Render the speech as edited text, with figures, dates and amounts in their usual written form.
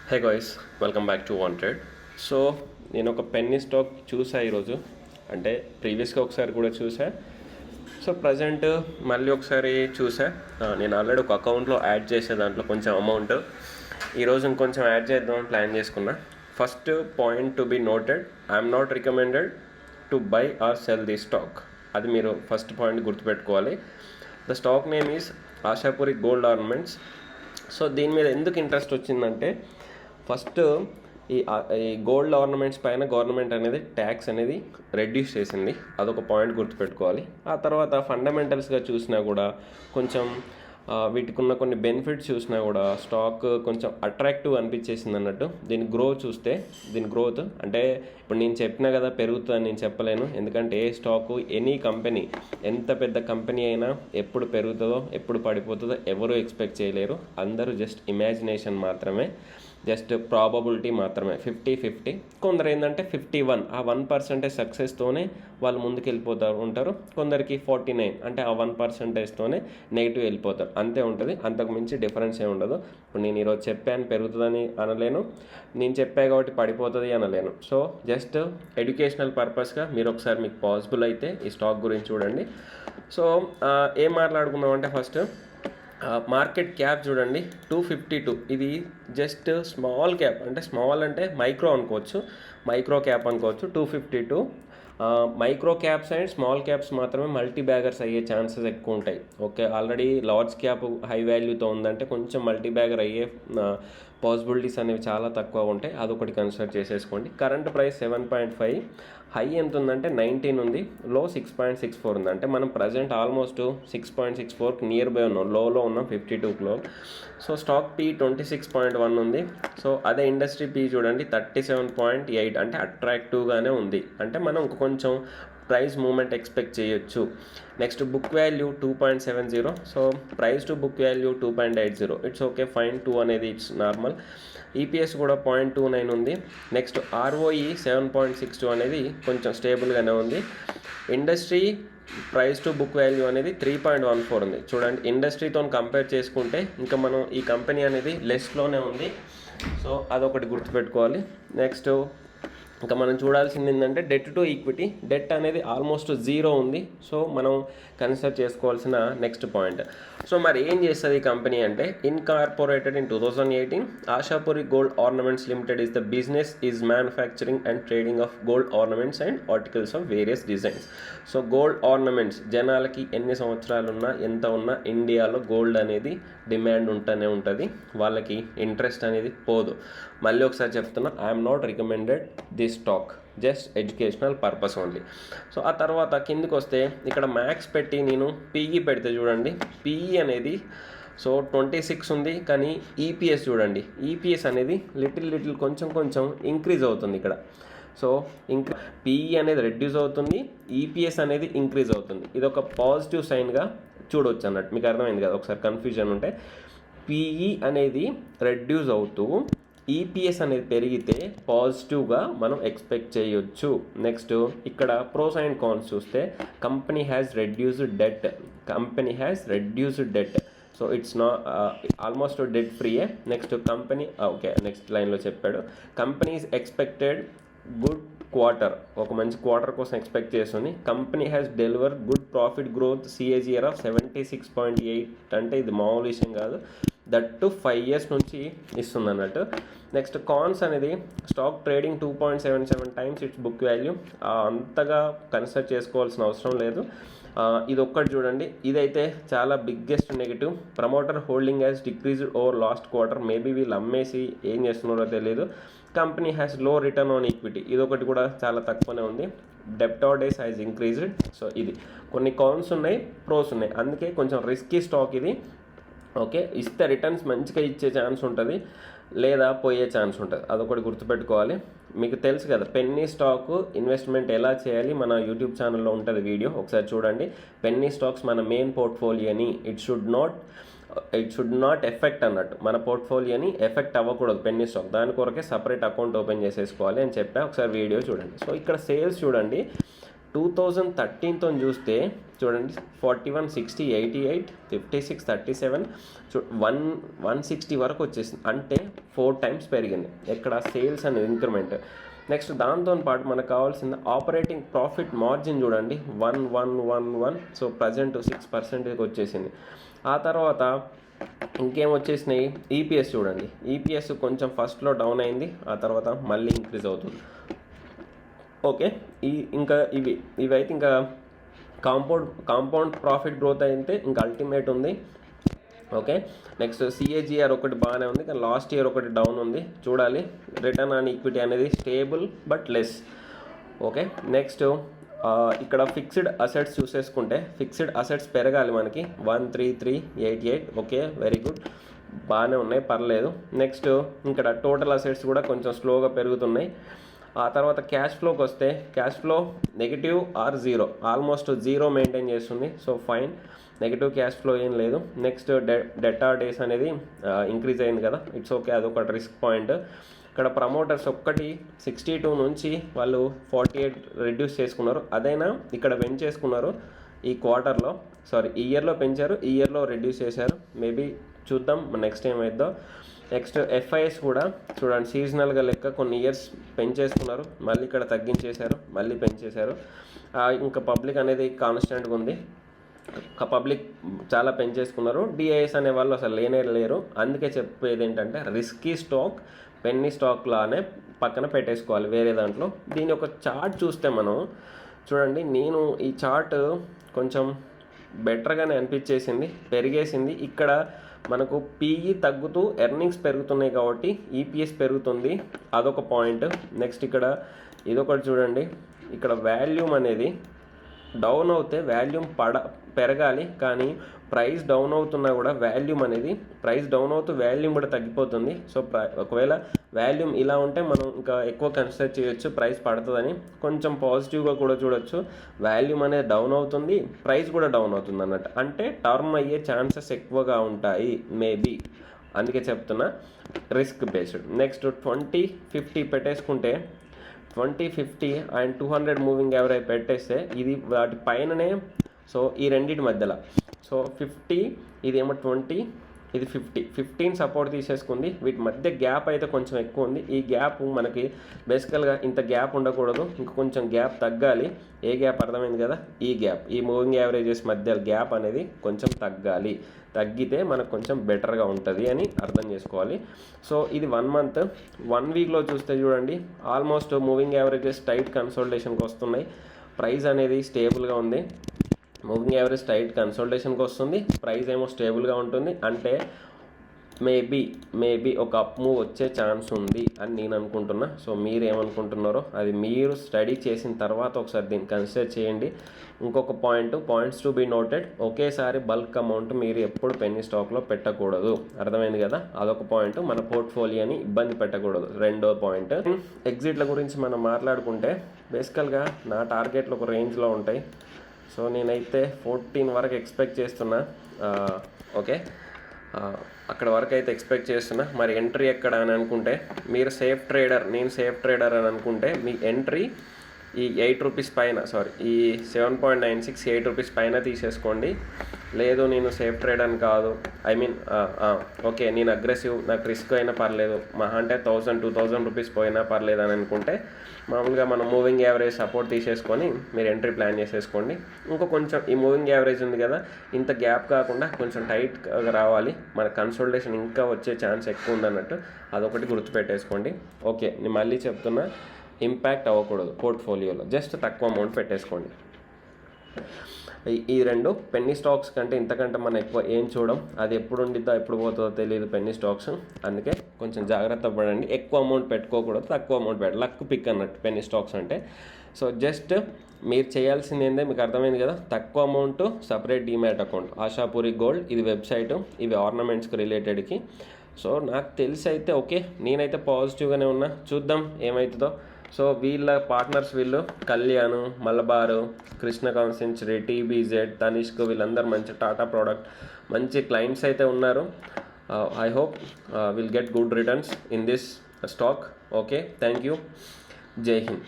Hey guys, welcome back to wanted. So నేను ఒక penny stock చూసా ఈరోజు. అంటే ప్రీవియస్గా ఒకసారి కూడా చూసా. సో ప్రజెంట్ మళ్ళీ ఒకసారి చూసా. నేను ఆల్రెడీ ఒక అకౌంట్లో యాడ్ చేసే దాంట్లో కొంచెం అమౌంట్ ఈరోజు ఇంకొంచెం యాడ్ చేద్దామని ప్లాన్ చేసుకున్నా. First point to be noted, I'm not recommended to buy or sell the stock. అది మీరు ఫస్ట్ పాయింట్ గుర్తుపెట్టుకోవాలి. The stock name is Ashapuri Gold Ornaments. So దీని మీద ఎందుకు ఇంట్రెస్ట్ వచ్చిందంటే, ఫస్ట్ ఈ గోల్డ్ ఆర్నమెంట్స్ పైన గవర్నమెంట్ అనేది ట్యాక్స్ అనేది రెడ్యూస్ చేసింది. అదొక పాయింట్ గుర్తుపెట్టుకోవాలి. ఆ తర్వాత ఫండమెంటల్స్గా చూసినా కూడా కొంచెం వీటికి ఉన్న కొన్ని బెనిఫిట్స్ చూసినా కూడా స్టాక్ కొంచెం అట్రాక్టివ్ అనిపించేసింది అన్నట్టు. దీని గ్రోత్ అంటే ఇప్పుడు నేను చెప్పినా కదా పెరుగుతుందని నేను చెప్పలేను. ఎందుకంటే ఏ స్టాకు ఎనీ కంపెనీ ఎంత పెద్ద కంపెనీ అయినా ఎప్పుడు పెరుగుతుందో ఎప్పుడు పడిపోతుందో ఎవరు ఎక్స్పెక్ట్ చేయలేరు. అందరూ జస్ట్ ఇమాజినేషన్ మాత్రమే, జస్ట్ ప్రాబబిలిటీ మాత్రమే. 50-50. కొందరు ఏంటంటే 51, ఆ 1% సక్సెస్తోనే వాళ్ళు ముందుకు వెళ్ళిపోతారు ఉంటారు. కొందరికి 49, అంటే ఆ 1%తోనే నెగిటివ్ వెళ్ళిపోతారు. అంతే ఉంటుంది, అంతకు మించి డిఫరెన్స్ ఏమి ఉండదు. ఇప్పుడు నేను ఈరోజు చెప్పాను పెరుగుతుందని అనలేను, నేను చెప్పా కాబట్టి పడిపోతుంది అనలేను. సో జస్ట్ ఎడ్యుకేషనల్ పర్పస్గా మీరు ఒకసారి మీకు పాసిబుల్ అయితే ఈ స్టాక్ గురించి చూడండి. సో ఏం మాట్లాడుకుందాం అంటే, ఫస్ట్ మార్కెట్ క్యాప్ చూడండి 252. ఇది జస్ట్ స్మాల్ క్యాప్, అంటే స్మాల్ అంటే మైక్రో అనుకోవచ్చు, మైక్రో క్యాప్ అనుకోవచ్చు. 252 micro caps and small caps మాత్రమే మల్టీ బ్యాగర్స్ అయ్యే ఛాన్సెస్ ఎక్కువ ఉంటాయి. Okay, already large cap high వాల్యూతో ఉందంటే కొంచెం మల్టీ బ్యాగర్ అయ్యే పాసిబిలిటీస్ అనేవి చాలా తక్కువ ఉంటాయి. అదొకటి కన్సిడర్ చేసేసుకోండి. కరెంట్ ప్రైస్ 7.5, హై ఎంత ఉందంటే 19 ఉంది, లో 6.64 ఉంది. అంటే మనం ప్రజెంట్ ఆల్మోస్ట్ 6.64కి నియర్ బై ఉన్నాం, లోలో ఉన్నాం 52లో. సో స్టాక్ పీ 26.1 ఉంది. సో అదే ఇండస్ట్రీ పీ చూడండి 37.8, అంటే అట్రాక్టివ్గానే ఉంది. అంటే మనం కొంచెం ప్రైస్ మూమెంట్ ఎక్స్పెక్ట్ చేయొచ్చు. Next book value 2.70. So price to book value 2.80. It's okay, fine. 2 అనేది ఇట్స్ నార్మల్. ఈపీఎస్ కూడా 0.29 ఉంది. నెక్స్ట్ ఆర్ఓఈ 7.62 అనేది కొంచెం స్టేబుల్గానే ఉంది. Industry price to book value అనేది 3.14 ఉంది. చూడండి, ఇండస్ట్రీతో కంపేర్ చేసుకుంటే ఇంకా మనం ఈ కంపెనీ అనేది లెస్లోనే ఉంది. సో అదొకటి గుర్తుపెట్టుకోవాలి. నెక్స్ట్ ఇంకా మనం చూడాల్సింది ఏంటంటే డెట్ టు ఈక్విటీ. డెట్ అనేది ఆల్మోస్ట్ 0 ఉంది. సో మనం కన్సిడర్ చేసుకోవాల్సిన నెక్స్ట్ పాయింట్. సో మరి ఏం చేస్తుంది ఈ కంపెనీ అంటే, incorporated in 2018, Ashapuri Gold Ornaments Limited is the business is manufacturing and trading of gold ornaments and articles of various designs. So gold ornaments జనాలకి ఎన్ని సంవత్సరాలు ఉన్నా ఎంత ఉన్నా ఇండియాలో గోల్డ్ అనేది డిమాండ్ ఉంటూనే ఉంటుంది. వాళ్ళకి ఇంట్రెస్ట్ అనేది పోదు. మళ్ళీ ఒకసారి చెప్తున్నా, I'm not recommended this stock, just educational purpose only. So ఆ తర్వాత కిందికి వస్తే ఇక్కడ మ్యాక్స్ పెట్టి నేను పీఈ పెడితే చూడండి, పీఈ అనేది సో 26 ఉంది. కానీ ఈపీఎస్ చూడండి, ఈపీఎస్ అనేది లిటిల్ కొంచెం ఇంక్రీజ్ అవుతుంది ఇక్కడ. సో పీఈ అనేది రెడ్యూస్ అవుతుంది, ఈపీఎస్ అనేది ఇంక్రీజ్ అవుతుంది. ఇది ఒక పాజిటివ్ సైన్గా చూడవచ్చు అన్నట్టు. మీకు అర్థమైంది కదా? ఒకసారి కన్ఫ్యూజన్ ఉంటే, పీఈ అనేది రెడ్యూస్ అవుతూ ఈపీఎస్ అనేది పెరిగితే పాజిటివ్గా మనం ఎక్స్పెక్ట్ చేయొచ్చు. నెక్స్ట్ ఇక్కడ ప్రోస్ అండ్ కాన్స్ చూస్తే, company has reduced debt. So it's almost debt ఫ్రీయే. నెక్స్ట్ కంపెనీ ఓకే, నెక్స్ట్ లైన్లో చెప్పాడు, company is expected good quarter, ఒక మంచి క్వార్టర్ కోసం ఎక్స్పెక్ట్ చేస్తుంది. Company has deliver good profit growth, CAGR of 76.8. అంటే ఇది మామూలు విషయం కాదు, దట్ టు 5 years నుంచి ఇస్తుంది అన్నట్టు. నెక్స్ట్ కాన్స్ అనేది, stock trading 2.77 times it's book value. అంతగా కన్సిడర్ చేసుకోవాల్సిన అవసరం లేదు. ఇది ఒక్కటి చూడండి, ఇదైతే చాలా biggest negative. Promoter holding has decreased over last quarter. Maybe వీళ్ళు అమ్మేసి ఏం చేస్తున్నారో తెలియదు. కంపెనీ హ్యాస్ లో రిటర్న్ ఆన్ ఈక్విటీ, ఇదొకటి కూడా చాలా తక్కువనే ఉంది. డెబ్టార్ డేస్ హ్యాస్ ఇంక్రీజ్డ్. సో ఇది కొన్ని కాన్స్ ఉన్నాయి, ప్రోస్ ఉన్నాయి, అందుకే కొంచెం రిస్కీ స్టాక్ ఇది. ఓకే, ఇస్తే రిటర్న్స్ మంచిగా ఇచ్చే ఛాన్స్ ఉంటుంది, లేదా పోయే ఛాన్స్ ఉంటుంది. అదొకటి గుర్తుపెట్టుకోవాలి. మీకు తెలుసు కదా పెన్నీ స్టాక్ ఇన్వెస్ట్మెంట్ ఎలా చేయాలి, మన యూట్యూబ్ ఛానల్లో ఉంటుంది వీడియో, ఒకసారి చూడండి. పెన్నీ స్టాక్స్ మన మెయిన్ పోర్ట్ఫోలియోని ఇట్ షుడ్ నాట్ ఎఫెక్ట్ అన్నట్టు. మన పోర్ట్ఫోలియోని ఎఫెక్ట్ అవ్వకూడదు పెన్నీ స్టాక్. దాని కొరకే సపరేట్ అకౌంట్ ఓపెన్ చేసేసుకోవాలి అని చెప్పా. ఒకసారి వీడియో చూడండి. సో ఇక్కడ సేల్స్ చూడండి, 2013తో చూస్తే చూడండి 41, 60, 88, 56, 37 160 వరకు వచ్చేసింది. అంటే 4 times పెరిగింది ఎక్కడ సేల్స్ అనేది ఇంక్రిమెంట్. నెక్స్ట్ దాంతో పాటు మనకు కావాల్సింది ఆపరేటింగ్ ప్రాఫిట్ మార్జిన్ చూడండి 1111. సో ప్రజెంట్ 6% వచ్చేసింది. ఆ తర్వాత ఇంకేం వచ్చేసినాయి, ఈపీఎస్ చూడండి. ఈపీఎస్ కొంచెం ఫస్ట్లో డౌన్ అయింది, ఆ తర్వాత మళ్ళీ ఇంక్రీజ్ అవుతుంది. ఓకే, ఇంకా ఇవైతే ఇంకా కాంపౌండ్ ప్రాఫిట్ గ్రోత్ అయితే ఇంకా అల్టిమేట్ ఉంది. ఓకే, నెక్స్ట్ సిఏజిఆర్ ఒకటి బాగానే ఉంది, కానీ లాస్ట్ ఇయర్ ఒకటి డౌన్ ఉంది. చూడాలి. రిటర్న్ ఆన్ ఈక్విటీ అనేది stable but less. Okay, next ఇక్కడ ఫిక్స్డ్ అసెట్స్ చూసేసుకుంటే ఫిక్స్డ్ అసెట్స్ పెరగాలి మనకి 13388. ఓకే, వెరీ గుడ్, బాగానే ఉన్నాయి, పర్లేదు. నెక్స్ట్ ఇక్కడ టోటల్ అసెట్స్ కూడా కొంచెం స్లోగా పెరుగుతున్నాయి. ఆ తర్వాత క్యాష్ ఫ్లోకి వస్తే cash flow negative or zero, almost zero maintain చేస్తుంది. So fine, negative cash flow ఏం లేదు. నెక్స్ట్ డెటార్ డేస్ అనేది ఇంక్రీజ్ అయింది కదా, ఇట్స్ ఓకే, అదొక రిస్క్ పాయింట్. ఇక్కడ ప్రమోటర్స్ ఒక్కటి 62 నుంచి వాళ్ళు 48 రెడ్యూస్ చేసుకున్నారు. అదైనా ఇక్కడ పెంచేసుకున్నారు ఈ క్వార్టర్లో, ఈ ఇయర్లో పెంచారు, ఈ ఇయర్లో రెడ్యూస్ చేశారు. మేబీ చూద్దాం నెక్స్ట్ ఏమైద్దో. నెక్స్ట్ ఎఫ్ఐఎస్ కూడా చూడండి, సీజనల్గా లెక్క కొన్ని ఇయర్స్ పెంచేసుకున్నారు, మళ్ళీ ఇక్కడ తగ్గించేశారు, మళ్ళీ పెంచేశారు. ఇంకా పబ్లిక్ అనేది కాన్స్టెంట్గా ఉంది, పబ్లిక్ చాలా పెంచేసుకున్నారు. డిఐఎస్ అనే వాళ్ళు అసలు లేరు. అందుకే చెప్పేది ఏంటంటే రిస్కీ స్టాక్ పెన్నీ స్టాక్ లానే పక్కన పెట్టేసుకోవాలి వేరే దాంట్లో. దీని ఒక చార్ట్ చూస్తే మనం చూడండి, నేను ఈ చార్ట్ కొంచెం బెటర్గానే అనిపించేసింది, పెరిగేసింది. ఇక్కడ మనకు పీఈ తగ్గుతూ ఎర్నింగ్స్ పెరుగుతున్నాయి కాబట్టి ఈపీఎస్ పెరుగుతుంది, అదొక పాయింట్. నెక్స్ట్ ఇక్కడ ఇదొకటి చూడండి, ఇక్కడ వాల్యూమ్ అనేది డౌన్ అవుతే వాల్యూమ్ పెరగాలి, కానీ ప్రైస్ డౌన్ అవుతున్నా కూడా వాల్యూమ్ అనేది ప్రైస్ డౌన్ అవుతూ వాల్యూమ్ కూడా తగ్గిపోతుంది. సో ఒకవేళ వాల్యూమ్ ఇలా ఉంటే మనం ఇంకా ఎక్కువ కన్సిడర్ చేయొచ్చు, ప్రైస్ పడుతుందని. కొంచెం పాజిటివ్గా కూడా చూడొచ్చు, వాల్యూమ్ అనేది డౌన్ అవుతుంది, ప్రైస్ కూడా డౌన్ అవుతుంది అన్నట్టు. అంటే టర్మ్ అయ్యే ఛాన్సెస్ ఎక్కువగా ఉంటాయి మేబీ, అందుకే చెప్తున్నా రిస్క్ బేస్డ్. నెక్స్ట్ 2050 పెట్టేసుకుంటే 2050 అండ్ 200 మూవింగ్ యావరేజ్ పెట్టేస్తే ఇది వాటి పైననే. సో ఈ రెండింటి మధ్యలో 50, ఇదేమో 20, ఇది 15 సపోర్ట్ తీసేసుకుంది. వీటి మధ్య గ్యాప్ అయితే కొంచెం ఎక్కువ ఉంది. ఈ గ్యాప్ మనకి బేసికల్గా ఇంత గ్యాప్ ఉండకూడదు, ఇంకా కొంచెం గ్యాప్ తగ్గాలి. ఏ గ్యాప్ అర్థమైంది కదా, ఈ గ్యాప్, ఈ మూవింగ్ యావరేజెస్ మధ్య గ్యాప్ అనేది కొంచెం తగ్గాలి. తగ్గితే మనకు కొంచెం బెటర్గా ఉంటుంది అని అర్థం చేసుకోవాలి. సో ఇది 1 month. 1 weekలో చూస్తే చూడండి, ఆల్మోస్ట్ మూవింగ్ యావరేజెస్ టైట్ కన్సోలిడేషన్కి వస్తున్నాయి. ప్రైస్ అనేది స్టేబుల్గా ఉంది, మూవింగ్ యావరేజ్ టైట్ కన్సోలిడేషన్కి వస్తుంది, ప్రైస్ ఏమో స్టేబుల్గా ఉంటుంది. అంటే మేబీ ఒక అప్ మూవ్ వచ్చే ఛాన్స్ ఉంది అని నేను అనుకుంటున్నా. సో మీరు ఏమనుకుంటున్నారో అది మీరు స్టడీ చేసిన తర్వాత ఒకసారి దీన్ని కన్సిడర్ చేయండి. ఇంకొక పాయింట్స్ టు బి నోటెడ్, ఒకేసారి బల్క్ అమౌంట్ మీరు ఎప్పుడు పెన్నీ స్టాక్లో పెట్టకూడదు, అర్థమైంది కదా, అదొక పాయింట్. మన పోర్ట్ఫోలియోని ఇబ్బంది పెట్టకూడదు, రెండో పాయింట్. ఎగ్జిట్ల గురించి మనం మాట్లాడుకుంటే బేసికల్గా నా టార్గెట్లు ఒక రేంజ్లో ఉంటాయి. సో నేనైతే 14 వరకు ఎక్స్పెక్ట్ చేస్తున్నా. ఓకే, అక్కడ వరకు అయితే ఎక్స్పెక్ట్ చేస్తున్నా. మరి ఎంట్రీ ఎక్కడ అని అనుకుంటే, మీరు సేఫ్ ట్రేడర్, నేను సేఫ్ ట్రేడర్ అని అనుకుంటే మీ ఎంట్రీ ఈ 8 రూపీస్ పైన, ఈ 7.96 8 రూపీస్ పైన తీసేసుకోండి. లేదు నేను సేఫ్ ట్రేడర్ కాదు, ఓకే నేను అగ్రెసివ్, నాకు రిస్క్ అయినా పర్లేదు, మహా అంటే 1000-2000 రూపీస్ పోయినా పర్లేదు అని అనుకుంటే మామూలుగా మనం మూవింగ్ యావరేజ్ సపోర్ట్ తీసేసుకొని మీరు ఎంట్రీ ప్లాన్ చేసేసుకోండి. కొంచెం ఈ మూవింగ్ యావరేజ్ ఉంది కదా, ఇంత గ్యాప్ కాకుండా కొంచెం టైట్గా రావాలి, మన కన్సోలిడేషన్ ఇంకా వచ్చే ఛాన్స్ ఎక్కువ ఉందన్నట్టు, అదొకటి గుర్తుపెట్టేసుకోండి. ఓకే, నేను మళ్ళీ చెప్తున్నా, ఇంపాక్ట్ అవ్వకూడదు పోర్ట్ఫోలియోలో, జస్ట్ తక్కువ అమౌంట్ పెట్టేసుకోండి. ఈ రెండు పెన్నీ స్టాక్స్ కంటే ఇంతకంటే మనం ఎక్కువ ఏం చూడం, అది ఎప్పుడు ఉండిద్దో ఎప్పుడు పోతుందో తెలియదు పెన్నీ స్టాక్స్. అందుకే కొంచెం జాగ్రత్త పడండి, ఎక్కువ అమౌంట్ పెట్టుకోకూడదు, తక్కువ అమౌంట్ పెట్టాలి. లక్ పిక్ అన్నట్టు పెన్నీ స్టాక్స్ అంటే. సో జస్ట్ మీరు చేయాల్సింది ఏంటంటే మీకు అర్థమైంది కదా, తక్కువ amount separate demat account, Ashapuri gold, ఇది వెబ్సైటు, ఇవి ఆర్నమెంట్స్కి రిలేటెడ్కి. సో నాకు తెలిసి అయితే ఓకే, నేనైతే పాజిటివ్గానే ఉన్నా, చూద్దాం ఏమవుతుందో. సో వీళ్ళ పార్ట్నర్స్ వీళ్ళు కళ్యాణ్, మలబారు, కృష్ణ కాన్సెంచరీ, టీబీజెడ్, తనిష్క్, వీళ్ళందరూ మంచి టాటా ప్రోడక్ట్ మంచి క్లయింట్స్ అయితే ఉన్నారు. I hope will get good returns in this stock. Okay, thank you, జై హింద్.